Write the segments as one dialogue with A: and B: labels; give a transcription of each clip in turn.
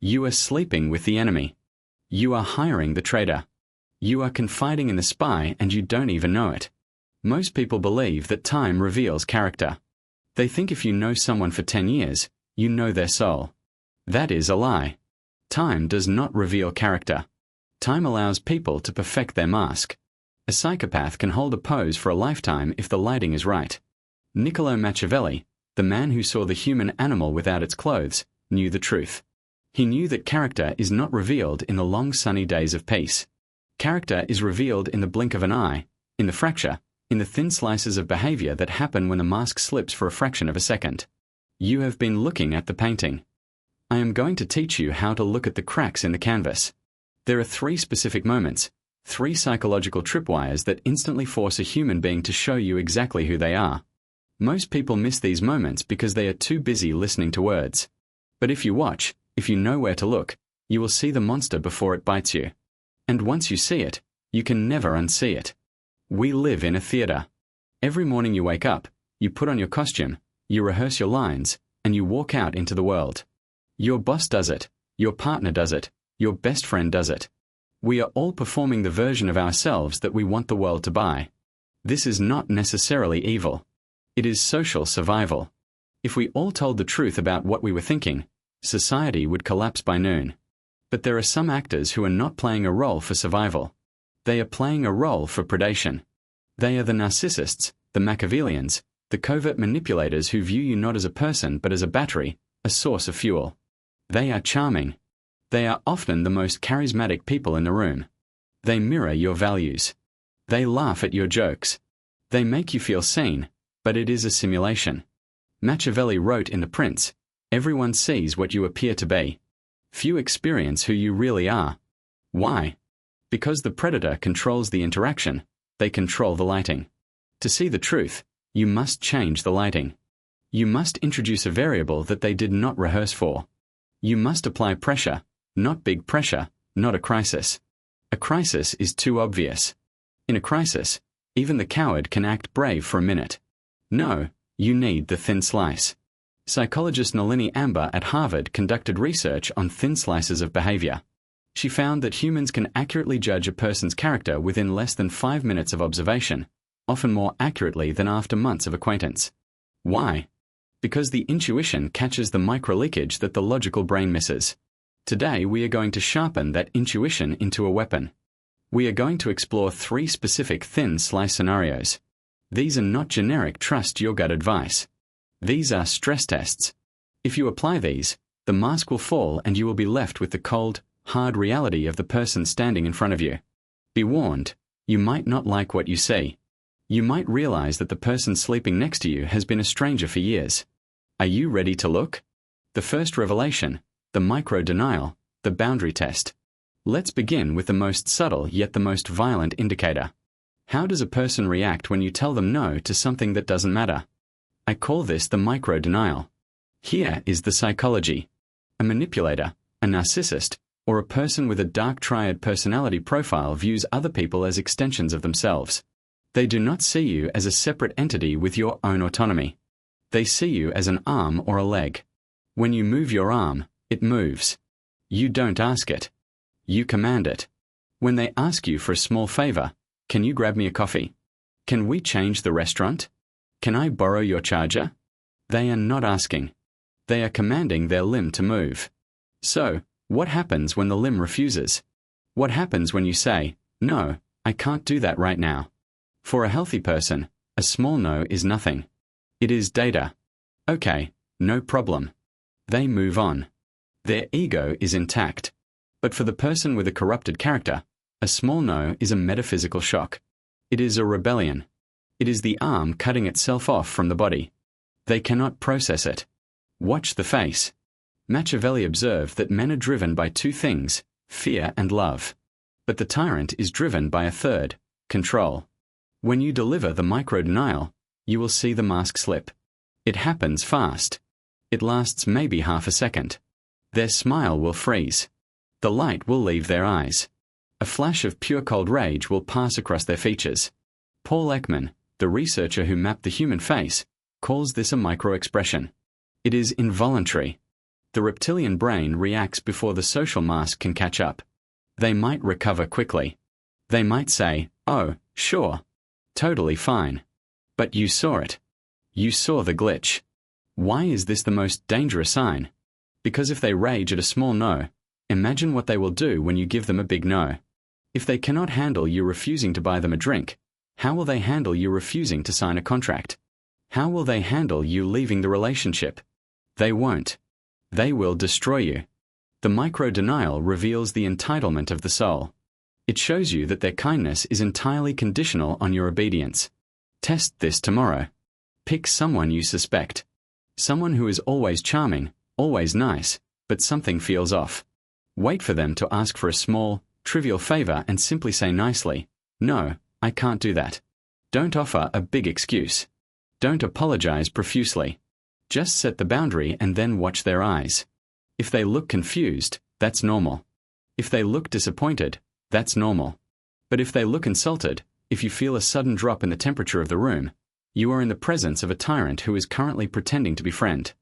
A: You are sleeping with the enemy. You are hiring the traitor. You are confiding in the spy and you don't even know it. Most people believe that time reveals character. They think if you know someone for 10 years, you know their soul. That is a lie. Time does not reveal character. Time allows people to perfect their mask. A psychopath can hold a pose for a lifetime if the lighting is right. Niccolò Machiavelli, the man who saw the human animal without its clothes, knew the truth. He knew that character is not revealed in the long sunny days of peace. Character is revealed in the blink of an eye, in the fracture, in the thin slices of behavior that happen when the mask slips for a fraction of a second. You have been looking at the painting. I am going to teach you how to look at the cracks in the canvas. There are 3 specific moments, 3 psychological tripwires that instantly force a human being to show you exactly who they are. Most people miss these moments because they are too busy listening to words. But if you watch, if you know where to look, you will see the monster before it bites you. And once you see it, you can never unsee it. We live in a theater. Every morning you wake up, you put on your costume, you rehearse your lines, and you walk out into the world. Your boss does it, your partner does it, your best friend does it. We are all performing the version of ourselves that we want the world to buy. This is not necessarily evil. It is social survival. If we all told the truth about what we were thinking, society would collapse by noon. But there are some actors who are not playing a role for survival. They are playing a role for predation. They are the narcissists, the Machiavellians, the covert manipulators who view you not as a person but as a battery, a source of fuel. They are charming. They are often the most charismatic people in the room. They mirror your values. They laugh at your jokes. They make you feel seen, but it is a simulation. Machiavelli wrote in The Prince, "Everyone sees what you appear to be. Few experience who you really are." Why? Because the predator controls the interaction, they control the lighting. To see the truth, you must change the lighting. You must introduce a variable that they did not rehearse for. You must apply pressure, not big pressure, not a crisis. A crisis is too obvious. In a crisis, even the coward can act brave for a minute. No, you need the thin slice. Psychologist Nalini Amber at Harvard conducted research on thin slices of behavior. She found that humans can accurately judge a person's character within less than 5 minutes of observation, often more accurately than after months of acquaintance. Why? Because the intuition catches the microleakage that the logical brain misses. Today we are going to sharpen that intuition into a weapon. We are going to explore 3 specific thin slice scenarios. These are not generic trust your gut advice. These are stress tests. If you apply these, the mask will fall and you will be left with the cold, hard reality of the person standing in front of you. Be warned, you might not like what you see. You might realize that the person sleeping next to you has been a stranger for years. Are you ready to look? The first revelation, the micro-denial, the boundary test. Let's begin with the most subtle yet the most violent indicator. How does a person react when you tell them no to something that doesn't matter? I call this the micro-denial. Here is the psychology. A manipulator, a narcissist, or a person with a dark triad personality profile views other people as extensions of themselves. They do not see you as a separate entity with your own autonomy. They see you as an arm or a leg. When you move your arm, it moves. You don't ask it. You command it. When they ask you for a small favor, can you grab me a coffee? Can we change the restaurant? Can I borrow your charger? They are not asking. They are commanding their limb to move. So, what happens when the limb refuses? What happens when you say, "No, I can't do that right now"? For a healthy person, a small no is nothing. It is data. Okay, no problem. They move on. Their ego is intact. But for the person with a corrupted character, a small no is a metaphysical shock. It is a rebellion. It is the arm cutting itself off from the body. They cannot process it. Watch the face. Machiavelli observed that men are driven by 2 things, fear and love. But the tyrant is driven by a third, control. When you deliver the micro-denial, you will see the mask slip. It happens fast. It lasts maybe half a second. Their smile will freeze. The light will leave their eyes. A flash of pure cold rage will pass across their features. Paul Ekman, the researcher who mapped the human face, calls this a micro-expression. It is involuntary. The reptilian brain reacts before the social mask can catch up. They might recover quickly. They might say, "Oh, sure. Totally fine." But you saw it. You saw the glitch. Why is this the most dangerous sign? Because if they rage at a small no, imagine what they will do when you give them a big no. If they cannot handle you refusing to buy them a drink, how will they handle you refusing to sign a contract? How will they handle you leaving the relationship? They won't. They will destroy you. The micro-denial reveals the entitlement of the soul. It shows you that their kindness is entirely conditional on your obedience. Test this tomorrow. Pick someone you suspect. Someone who is always charming, always nice, but something feels off. Wait for them to ask for a small, trivial favor and simply say nicely, "No, I can't do that." Don't offer a big excuse. Don't apologize profusely. Just set the boundary and then watch their eyes. If they look confused, that's normal. If they look disappointed, that's normal. But if they look insulted, if you feel a sudden drop in the temperature of the room, you are in the presence of a tyrant who is currently pretending to be friend.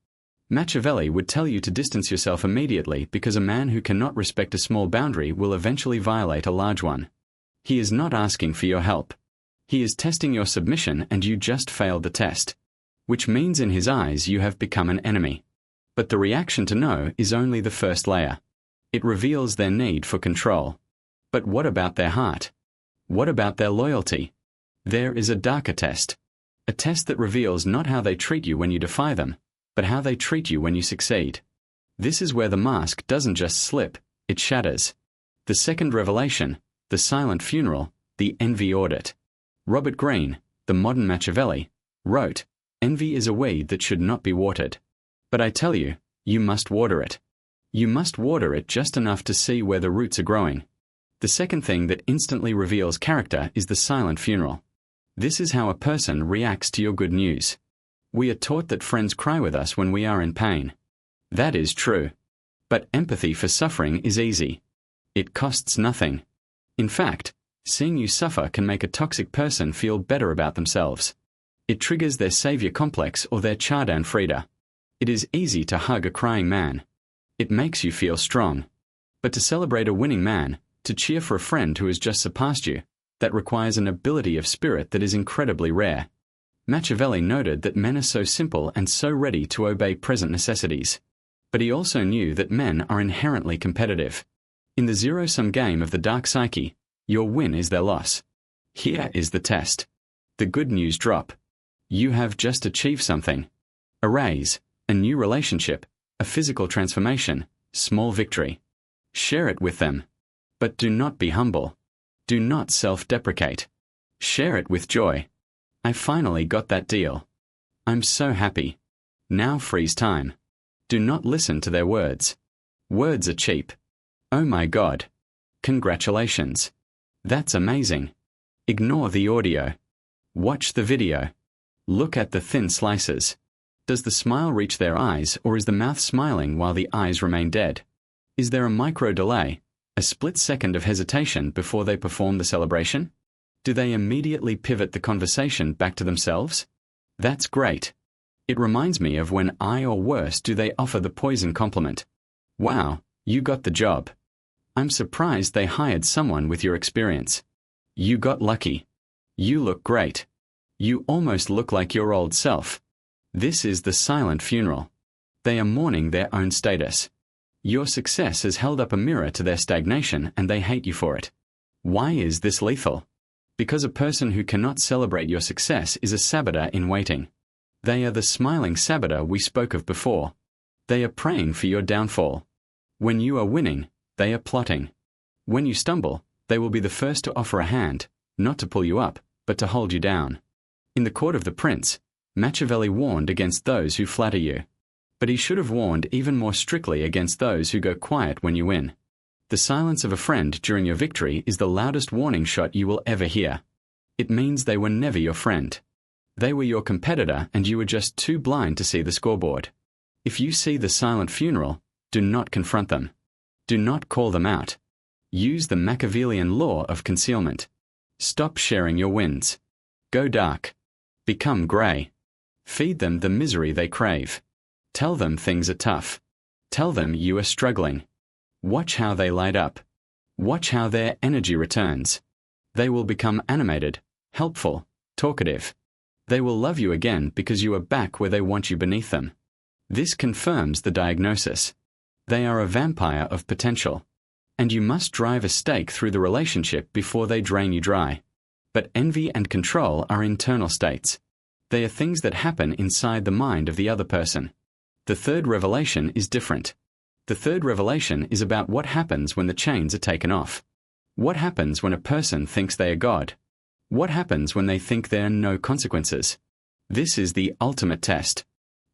A: Machiavelli would tell you to distance yourself immediately because a man who cannot respect a small boundary will eventually violate a large one. He is not asking for your help. He is testing your submission and you just failed the test. Which means in his eyes you have become an enemy. But the reaction to no is only the first layer. It reveals their need for control. But what about their heart? What about their loyalty? There is a darker test. A test that reveals not how they treat you when you defy them, but how they treat you when you succeed. This is where the mask doesn't just slip, it shatters. The second revelation, the silent funeral, the envy audit. Robert Greene, the modern Machiavelli, wrote, "Envy is a weed that should not be watered. But I tell you, you must water it. You must water it just enough to see where the roots are growing." The second thing that instantly reveals character is the silent funeral. This is how a person reacts to your good news. We are taught that friends cry with us when we are in pain. That is true. But empathy for suffering is easy. It costs nothing. In fact, seeing you suffer can make a toxic person feel better about themselves. It triggers their savior complex or their Chardin Frida. It is easy to hug a crying man. It makes you feel strong. But to celebrate a winning man, to cheer for a friend who has just surpassed you, that requires an ability of spirit that is incredibly rare. Machiavelli noted that men are so simple and so ready to obey present necessities. But he also knew that men are inherently competitive. In the zero-sum game of the dark psyche, your win is their loss. Here is the test. The good news drop. You have just achieved something. A raise, a new relationship, a physical transformation, small victory. Share it with them. But do not be humble. Do not self-deprecate. Share it with joy. I finally got that deal. I'm so happy. Now freeze time. Do not listen to their words. Words are cheap. Oh my God. Congratulations. That's amazing. Ignore the audio. Watch the video. Look at the thin slices. Does the smile reach their eyes or is the mouth smiling while the eyes remain dead? Is there a micro delay, a split second of hesitation before they perform the celebration? Do they immediately pivot the conversation back to themselves? That's great. It reminds me of when or worse do they offer the poison compliment. Wow, you got the job. I'm surprised they hired someone with your experience. You got lucky. You look great. You almost look like your old self. This is the silent funeral. They are mourning their own status. Your success has held up a mirror to their stagnation and they hate you for it. Why is this lethal? Because a person who cannot celebrate your success is a saboteur in waiting. They are the smiling saboteur we spoke of before. They are praying for your downfall. When you are winning, they are plotting. When you stumble, they will be the first to offer a hand, not to pull you up, but to hold you down. In the court of the prince, Machiavelli warned against those who flatter you. But he should have warned even more strictly against those who go quiet when you win. The silence of a friend during your victory is the loudest warning shot you will ever hear. It means they were never your friend. They were your competitor and you were just too blind to see the scoreboard. If you see the silent funeral, do not confront them. Do not call them out. Use the Machiavellian law of concealment. Stop sharing your wins. Go dark. Become grey. Feed them the misery they crave. Tell them things are tough. Tell them you are struggling. Watch how they light up. Watch how their energy returns. They will become animated, helpful, talkative. They will love you again because you are back where they want you beneath them. This confirms the diagnosis. They are a vampire of potential. And you must drive a stake through the relationship before they drain you dry. But envy and control are internal states. They are things that happen inside the mind of the other person. The third revelation is different. The third revelation is about what happens when the chains are taken off. What happens when a person thinks they are God? What happens when they think there are no consequences? This is the ultimate test.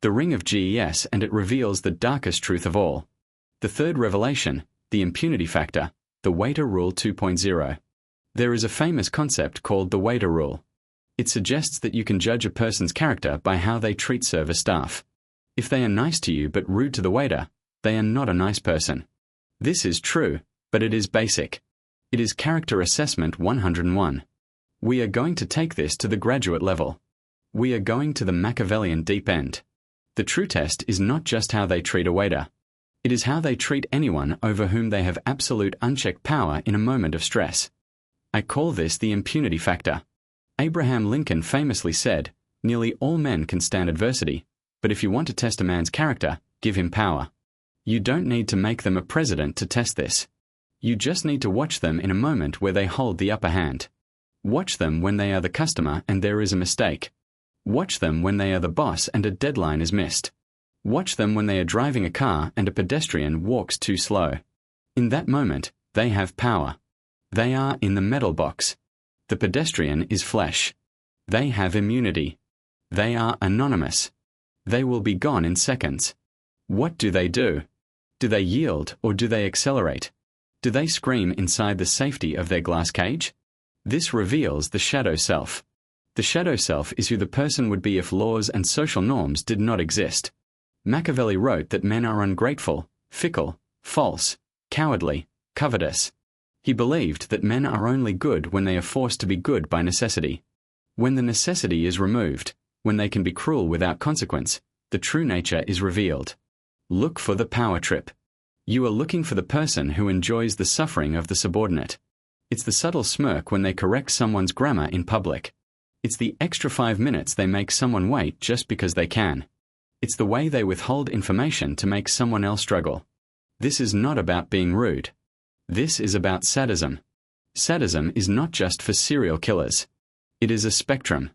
A: The ring of GES, and it reveals the darkest truth of all. The third revelation, the impunity factor, the waiter rule 2.0. There is a famous concept called the waiter rule. It suggests that you can judge a person's character by how they treat service staff. If they are nice to you but rude to the waiter, they are not a nice person. This is true, but it is basic. It is character assessment 101. We are going to take this to the graduate level. We are going to the Machiavellian deep end. The true test is not just how they treat a waiter. It is how they treat anyone over whom they have absolute unchecked power in a moment of stress. I call this the impunity factor. Abraham Lincoln famously said, "Nearly all men can stand adversity, but if you want to test a man's character, give him power." You don't need to make them a president to test this. You just need to watch them in a moment where they hold the upper hand. Watch them when they are the customer and there is a mistake. Watch them when they are the boss and a deadline is missed. Watch them when they are driving a car and a pedestrian walks too slow. In that moment, they have power. They are in the metal box. The pedestrian is flesh. They have immunity. They are anonymous. They will be gone in seconds. What do they do? Do they yield or do they accelerate? Do they scream inside the safety of their glass cage? This reveals the shadow self. The shadow self is who the person would be if laws and social norms did not exist. Machiavelli wrote that men are ungrateful, fickle, false, cowardly, covetous. He believed that men are only good when they are forced to be good by necessity. When the necessity is removed, when they can be cruel without consequence, the true nature is revealed. Look for the power trip. You are looking for the person who enjoys the suffering of the subordinate. It's the subtle smirk when they correct someone's grammar in public. It's the extra 5 minutes they make someone wait just because they can. It's the way they withhold information to make someone else struggle. This is not about being rude. This is about sadism. Sadism is not just for serial killers. It is a spectrum.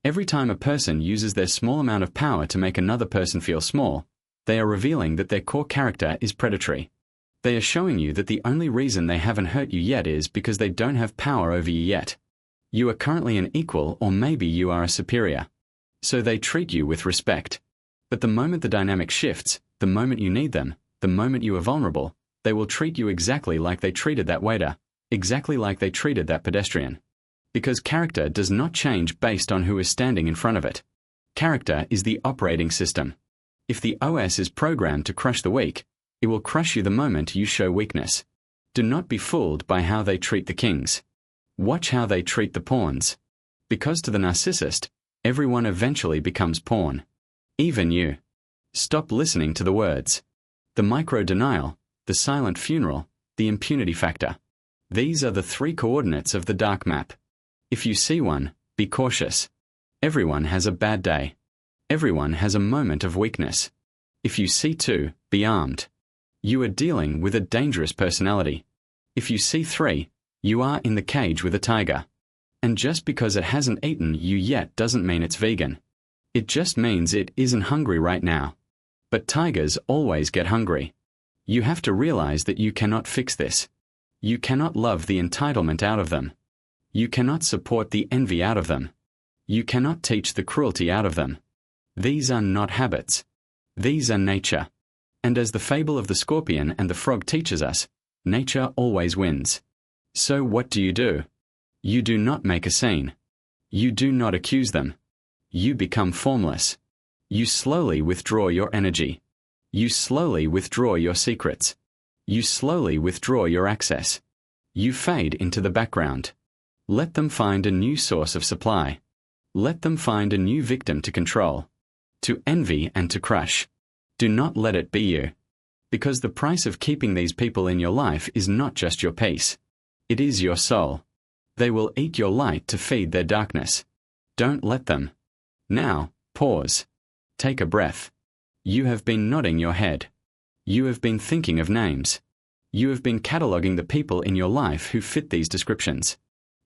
A: Every time a person uses their small amount of power to make another person feel small, they are revealing that their core character is predatory. They are showing you that the only reason they haven't hurt you yet is because they don't have power over you yet. You are currently an equal, or maybe you are a superior. So they treat you with respect. But the moment the dynamic shifts, the moment you need them, the moment you are vulnerable, they will treat you exactly like they treated that waiter, exactly like they treated that pedestrian. Because character does not change based on who is standing in front of it. Character is the operating system. If the OS is programmed to crush the weak, it will crush you the moment you show weakness. Do not be fooled by how they treat the kings. Watch how they treat the pawns. Because to the narcissist, everyone eventually becomes pawn. Even you. Stop listening to the words. The micro-denial, the silent funeral, the impunity factor. These are the 3 coordinates of the dark map. If you see one, be cautious. Everyone has a bad day. Everyone has a moment of weakness. If you see 2, be armed. You are dealing with a dangerous personality. If you see 3, you are in the cage with a tiger. And just because it hasn't eaten you yet doesn't mean it's vegan. It just means it isn't hungry right now. But tigers always get hungry. You have to realize that you cannot fix this. You cannot love the entitlement out of them. You cannot support the envy out of them. You cannot teach the cruelty out of them. These are not habits. These are nature. And as the fable of the scorpion and the frog teaches us, nature always wins. So what do? You do not make a scene. You do not accuse them. You become formless. You slowly withdraw your energy. You slowly withdraw your secrets. You slowly withdraw your access. You fade into the background. Let them find a new source of supply. Let them find a new victim to control, to envy and to crush. Do not let it be you. Because the price of keeping these people in your life is not just your peace. It is your soul. They will eat your light to feed their darkness. Don't let them. Now, pause. Take a breath. You have been nodding your head. You have been thinking of names. You have been cataloguing the people in your life who fit these descriptions.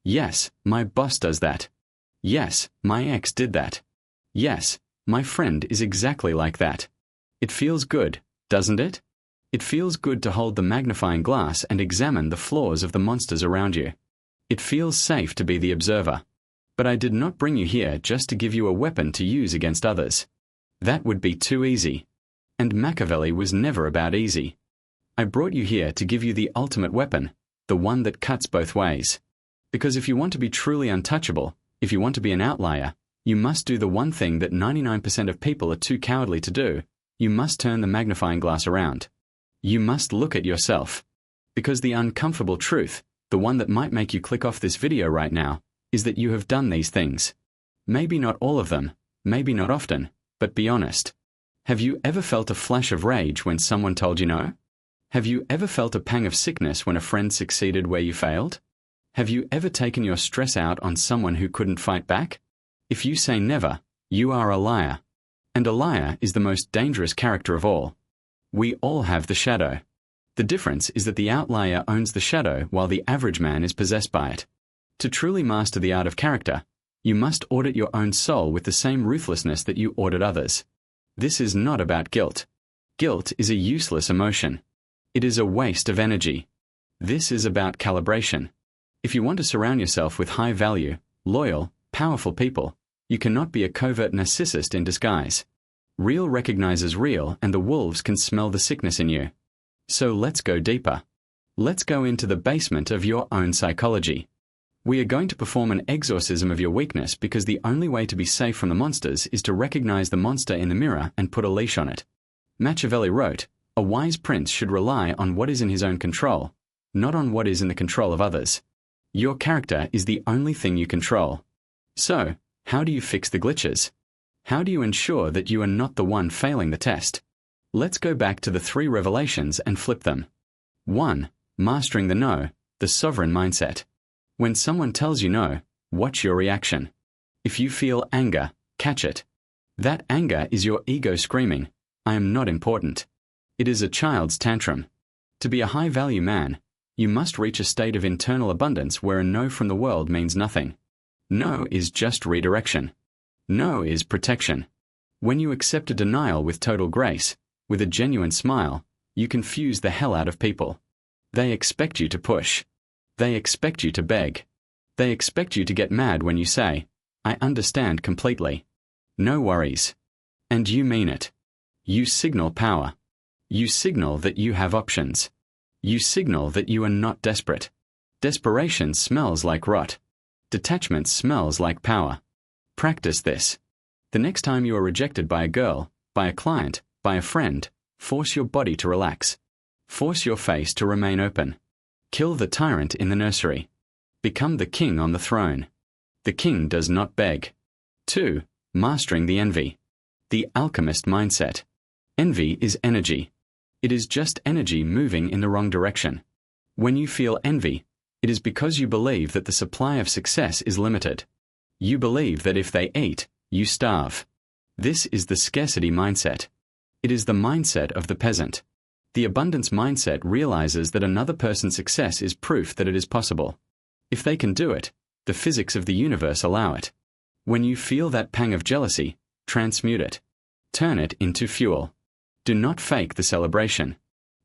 A: Yes, my boss does that. Yes, my ex did that. Yes, my friend is exactly like that. It feels good, doesn't it? It feels good to hold the magnifying glass and examine the flaws of the monsters around you. It feels safe to be the observer. But I did not bring you here just to give you a weapon to use against others. That would be too easy. And Machiavelli was never about easy. I brought you here to give you the ultimate weapon, the one that cuts both ways. Because if you want to be truly untouchable, if you want to be an outlier, you must do the one thing that 99% of people are too cowardly to do. You must turn the magnifying glass around. You must look at yourself. Because the uncomfortable truth, the one that might make you click off this video right now, is that you have done these things. Maybe not all of them, maybe not often, but be honest. Have you ever felt a flash of rage when someone told you no? Have you ever felt a pang of sickness when a friend succeeded where you failed? Have you ever taken your stress out on someone who couldn't fight back? If you say never, you are a liar. And a liar is the most dangerous character of all. We all have the shadow. The difference is that the outlier owns the shadow while the average man is possessed by it. To truly master the art of character, you must audit your own soul with the same ruthlessness that you audit others. This is not about guilt. Guilt is a useless emotion. It is a waste of energy. This is about calibration. If you want to surround yourself with high-value, loyal, powerful people, you cannot be a covert narcissist in disguise. Real recognizes real, and the wolves can smell the sickness in you. So let's go deeper. Let's go into the basement of your own psychology. We are going to perform an exorcism of your weakness because the only way to be safe from the monsters is to recognize the monster in the mirror and put a leash on it. Machiavelli wrote, "A wise prince should rely on what is in his own control, not on what is in the control of others." Your character is the only thing you control. So, how do you fix the glitches? How do you ensure that you are not the one failing the test? Let's go back to the 3 revelations and flip them. 1. Mastering the no, the sovereign mindset. When someone tells you no, watch your reaction. If you feel anger, catch it. That anger is your ego screaming, "I am not important." It is a child's tantrum. To be a high-value man, you must reach a state of internal abundance where a no from the world means nothing. No is just redirection. No is protection. When you accept a denial with total grace, with a genuine smile, you confuse the hell out of people. They expect you to push. They expect you to beg. They expect you to get mad when you say, "I understand completely." No worries. And you mean it. You signal power. You signal that you have options. You signal that you are not desperate. Desperation smells like rot. Detachment smells like power. Practice this. The next time you are rejected by a girl, by a client, by a friend, force your body to relax. Force your face to remain open. Kill the tyrant in the nursery. Become the king on the throne. The king does not beg. 2. Mastering the envy. The alchemist mindset. Envy is energy. It is just energy moving in the wrong direction. When you feel envy, it is because you believe that the supply of success is limited. You believe that if they eat, you starve. This is the scarcity mindset. It is the mindset of the peasant. The abundance mindset realizes that another person's success is proof that it is possible. If they can do it, the physics of the universe allow it. When you feel that pang of jealousy, transmute it. Turn it into fuel. Do not fake the celebration.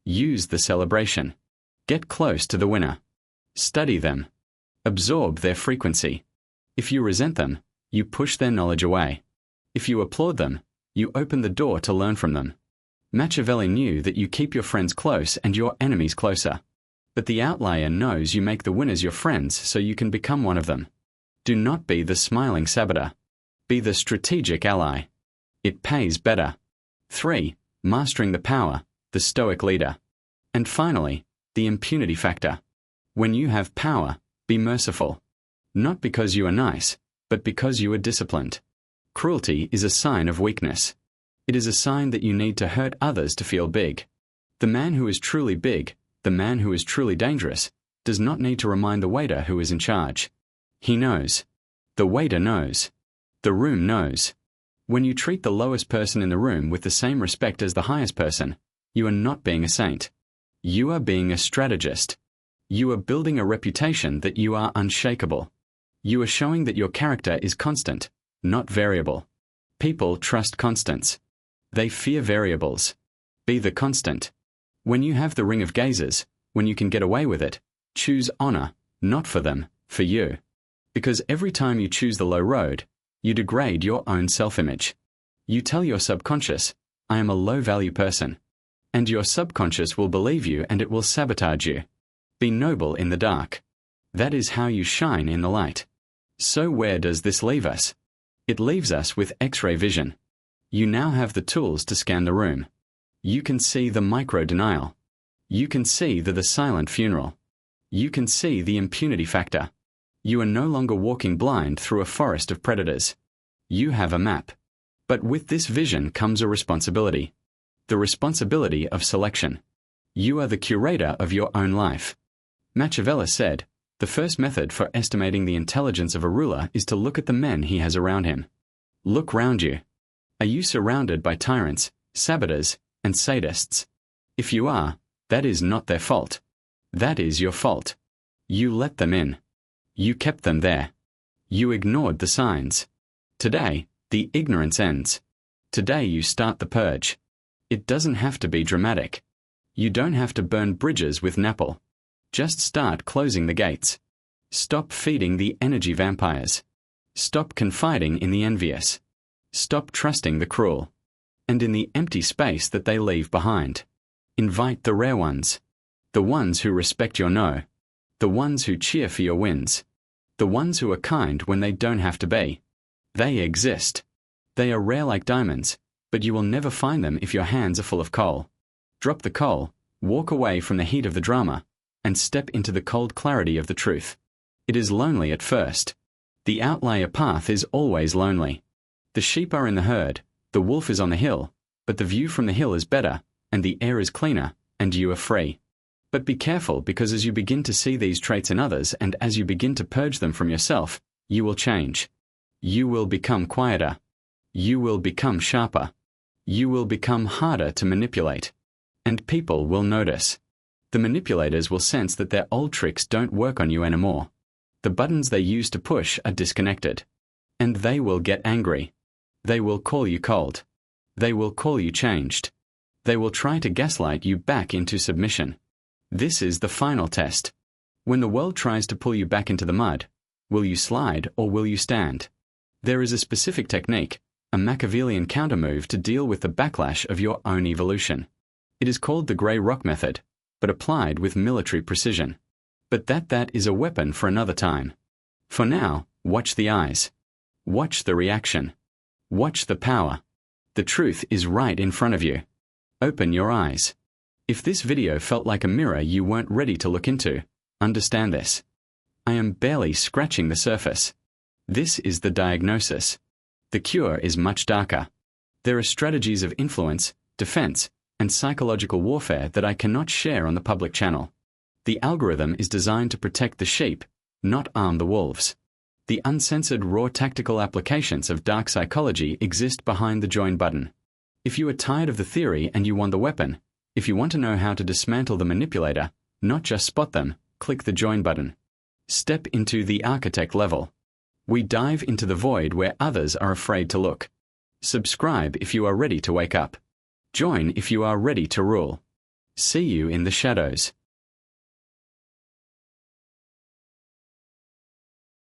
A: Use the celebration. Get close to the winner. Study them. Absorb their frequency. If you resent them, you push their knowledge away. If you applaud them, you open the door to learn from them. Machiavelli knew that you keep your friends close and your enemies closer. But the outlier knows you make the winners your friends so you can become one of them. Do not be the smiling saboteur. Be the strategic ally. It pays better. 3. Mastering the power, the stoic leader. And finally, the impunity factor. When you have power, be merciful. Not because you are nice, but because you are disciplined. Cruelty is a sign of weakness. It is a sign that you need to hurt others to feel big. The man who is truly big, the man who is truly dangerous, does not need to remind the waiter who is in charge. He knows. The waiter knows. The room knows. When you treat the lowest person in the room with the same respect as the highest person, you are not being a saint. You are being a strategist. You are building a reputation that you are unshakable. You are showing that your character is constant, not variable. People trust constants. They fear variables. Be the constant. When you have the ring of gazers, when you can get away with it, choose honor, not for them, for you. Because every time you choose the low road, you degrade your own self-image. You tell your subconscious, I am a low-value person. And your subconscious will believe you and it will sabotage you. Be noble in the dark. That is how you shine in the light. So where does this leave us? It leaves us with X-ray vision. You now have the tools to scan the room. You can see the micro-denial. You can see the silent funeral. You can see the impunity factor. You are no longer walking blind through a forest of predators. You have a map. But with this vision comes a responsibility. The responsibility of selection. You are the curator of your own life. Machiavelli said, the first method for estimating the intelligence of a ruler is to look at the men he has around him. Look round you. Are you surrounded by tyrants, saboteurs, and sadists? If you are, that is not their fault. That is your fault. You let them in. You kept them there. You ignored the signs. Today, the ignorance ends. Today you start the purge. It doesn't have to be dramatic. You don't have to burn bridges with Napple. Just start closing the gates. Stop feeding the energy vampires. Stop confiding in the envious. Stop trusting the cruel. And in the empty space that they leave behind, invite the rare ones. The ones who respect your no. The ones who cheer for your wins. The ones who are kind when they don't have to be. They exist. They are rare like diamonds, but you will never find them if your hands are full of coal. Drop the coal, walk away from the heat of the drama, and step into the cold clarity of the truth. It is lonely at first. The outlier path is always lonely. The sheep are in the herd, the wolf is on the hill, but the view from the hill is better, and the air is cleaner, and you are free. But be careful, because as you begin to see these traits in others and as you begin to purge them from yourself, you will change. You will become quieter. You will become sharper. You will become harder to manipulate. And people will notice. The manipulators will sense that their old tricks don't work on you anymore. The buttons they used to push are disconnected. And they will get angry. They will call you cold. They will call you changed. They will try to gaslight you back into submission. This is the final test. When the world tries to pull you back into the mud, will you slide or will you stand? There is a specific technique, a Machiavellian countermove to deal with the backlash of your own evolution. It is called the grey rock method, but applied with military precision. But that is a weapon for another time. For now, watch the eyes. Watch the reaction. Watch the power. The truth is right in front of you. Open your eyes. If this video felt like a mirror you weren't ready to look into, understand this. I am barely scratching the surface. This is the diagnosis. The cure is much darker. There are strategies of influence, defense, and psychological warfare that I cannot share on the public channel. The algorithm is designed to protect the sheep, not arm the wolves. The uncensored raw tactical applications of dark psychology exist behind the join button. If you are tired of the theory and you want the weapon, if you want to know how to dismantle the manipulator, not just spot them, click the join button. Step into the architect level. We dive into the void where others are afraid to look. Subscribe if you are ready to wake up. Join if you are ready to rule. See you in the shadows.